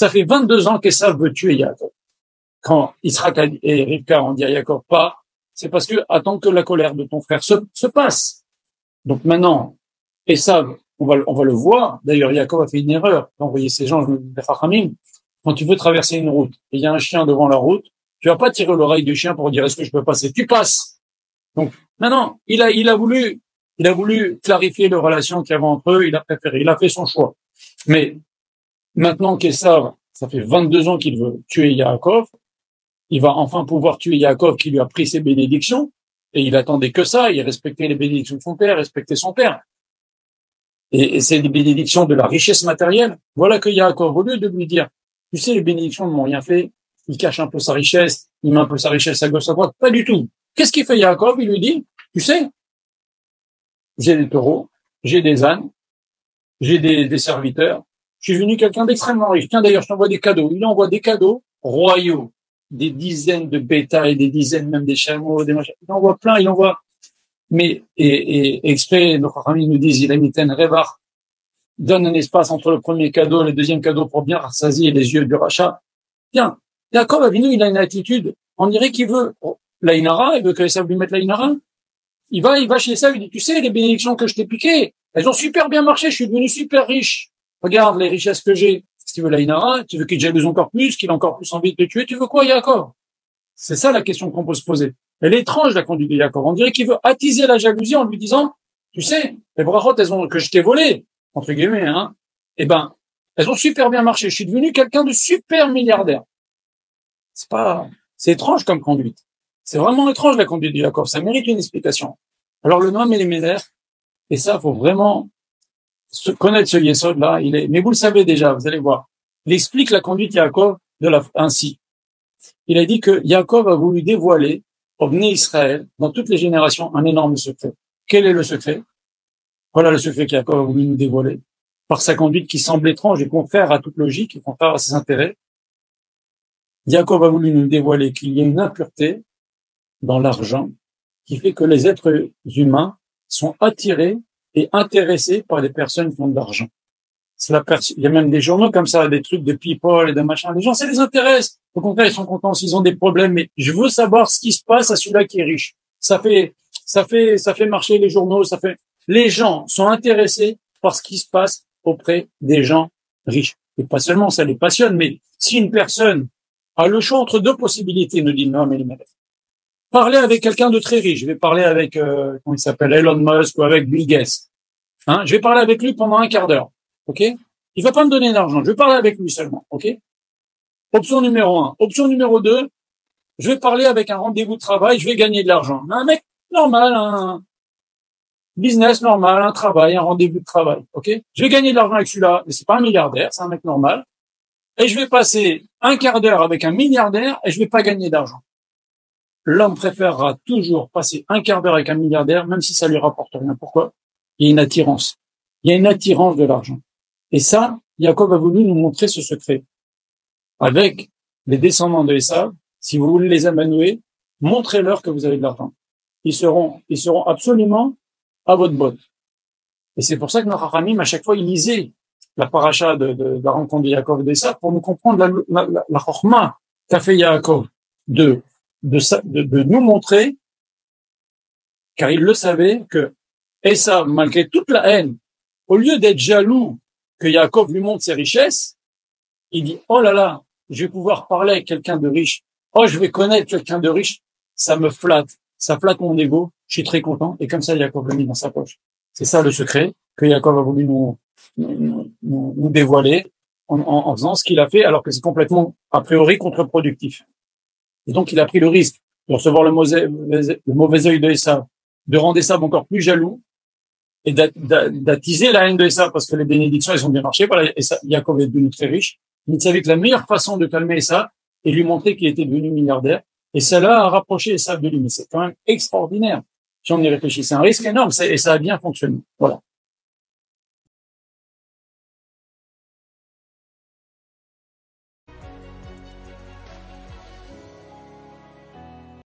Ça fait 22 ans qu'Esav veut tuer Yaakov. Quand Yitzhak et Rivka ont dit à Yaakov pas, c'est parce que attends que la colère de ton frère se passe. Donc maintenant, Esav, on va le voir. D'ailleurs, Yaakov a fait une erreur d'envoyer ces gens, les Chachamim. Quand tu veux traverser une route et il y a un chien devant la route, tu vas pas tirer l'oreille du chien pour dire est-ce que je peux passer. Tu passes. Donc maintenant, il a voulu clarifier les relations qu'il y avait entre eux. Il a fait son choix. Mais maintenant qu'Esav, ça fait 22 ans qu'il veut tuer Yaakov, il va enfin pouvoir tuer Yaakov qui lui a pris ses bénédictions. Et il attendait que ça. Il respectait les bénédictions de son père, respectait son père. Et c'est des bénédictions de la richesse matérielle. Voilà que Yaakov, au lieu de lui dire, tu sais, les bénédictions ne m'ont rien fait, il cache un peu sa richesse, il met un peu sa richesse à gauche, à droite, pas du tout. Qu'est-ce qu'il fait Yaakov? Il lui dit, tu sais, j'ai des taureaux, j'ai des ânes, j'ai des serviteurs, je suis venu quelqu'un d'extrêmement riche. Tiens, d'ailleurs, je t'envoie des cadeaux. Il envoie des cadeaux royaux, des dizaines de bétail, des dizaines même des chameaux, des machins. Il envoie plein, mais, et exprès, nos amis nous disent, il a mis un revar, donne un espace entre le premier cadeau et le deuxième cadeau pour bien rassasier les yeux du rachat. Tiens, Yaakov Avinu, il a une attitude, on dirait qu'il veut la inara, il veut que Esav lui mette la inara. Il va chez Esav, il dit, tu sais, les bénédictions que je t'ai piquées, elles ont super bien marché, je suis devenu super riche. Regarde les richesses que j'ai. Si tu veux la inara, tu veux qu'il jalouse encore plus, qu'il a encore plus envie de te tuer, tu veux quoi, Yaakov? C'est ça la question qu'on peut se poser. Elle est étrange, la conduite de Yaakov. On dirait qu'il veut attiser la jalousie en lui disant, tu sais, les brachot, que je t'ai volées, entre guillemets, hein, eh ben, elles ont super bien marché. Je suis devenu quelqu'un de super milliardaire. C'est étrange comme conduite. C'est vraiment étrange, la conduite de Yaakov. Ça mérite une explication. Alors, le Noam Elimelech, et ça, faut vraiment connaître ce yesod-là. Mais vous le savez déjà, vous allez voir. Il explique la conduite de Yaakov ainsi. Il a dit que Yaakov a voulu dévoiler au Bnei Israël, dans toutes les générations, un énorme secret. Quel est le secret? Voilà le secret qu'Yaakov a voulu nous dévoiler. Par sa conduite qui semble étrange et contraire à toute logique, et contraire à ses intérêts. Yaakov a voulu nous dévoiler qu'il y a une impureté dans l'argent qui fait que les êtres humains sont attirés et intéressés par les personnes qui ont de l'argent. Il y a même des journaux comme ça, des trucs de people et de machin. Les gens, ça les intéresse. Au contraire, ils sont contents s'ils ont des problèmes, mais je veux savoir ce qui se passe à celui-là qui est riche. Ça fait marcher les journaux, les gens sont intéressés par ce qui se passe auprès des gens riches. Et pas seulement ça les passionne, mais si une personne a le choix entre deux possibilités, nous dit Noam Elimelech. Parler avec quelqu'un de très riche. Je vais parler avec, comment il s'appelle, Elon Musk ou avec Bill Gates. Hein, je vais parler avec lui pendant un quart d'heure. OK? Il va pas me donner d'argent. Je vais parler avec lui seulement. OK? Option numéro 1. Option numéro 2. Je vais parler avec un rendez-vous de travail. Je vais gagner de l'argent. Un mec normal, un business normal, un travail, un rendez-vous de travail. OK? Je vais gagner de l'argent avec celui-là. Mais c'est pas un milliardaire. C'est un mec normal. Et je vais passer un quart d'heure avec un milliardaire et je vais pas gagner d'argent. L'homme préférera toujours passer un quart d'heure avec un milliardaire, même si ça lui rapporte rien. Pourquoi? Il y a une attirance. Il y a une attirance de l'argent. Et ça, Yaakov a voulu nous montrer ce secret. Avec les descendants de Esav, si vous voulez les amanouer, montrez-leur que vous avez de l'argent. Ils seront absolument à votre botte. Et c'est pour ça que nos Chachamim, à chaque fois, ils lisaient la paracha de la rencontre de Yaakov et d'Esav pour nous comprendre la chorma qu'a fait Yaakov de nous montrer, car il le savait, que Esav, malgré toute la haine, au lieu d'être jaloux que Yaakov lui montre ses richesses, il dit, oh là là, je vais pouvoir parler avec quelqu'un de riche. Oh, je vais connaître quelqu'un de riche. Ça me flatte. Ça flatte mon ego. Je suis très content. Et comme ça, Yaakov l'a mis dans sa poche. C'est ça le secret que Yaakov a voulu nous dévoiler en faisant ce qu'il a fait, alors que c'est complètement, a priori, contre-productif. Et donc, il a pris le risque de recevoir le mauvais œil de Esav, de rendre Esav encore plus jaloux, et d'attiser la haine de Esav parce que les bénédictions, elles ont bien marché. Voilà, Yaakov est devenu très riche. Il savait que la meilleure façon de calmer Esav et lui montrer qu'il était devenu milliardaire. Et cela a rapproché Esav de lui. Mais c'est quand même extraordinaire. Si on y réfléchit, c'est un risque énorme et ça a bien fonctionné. Voilà.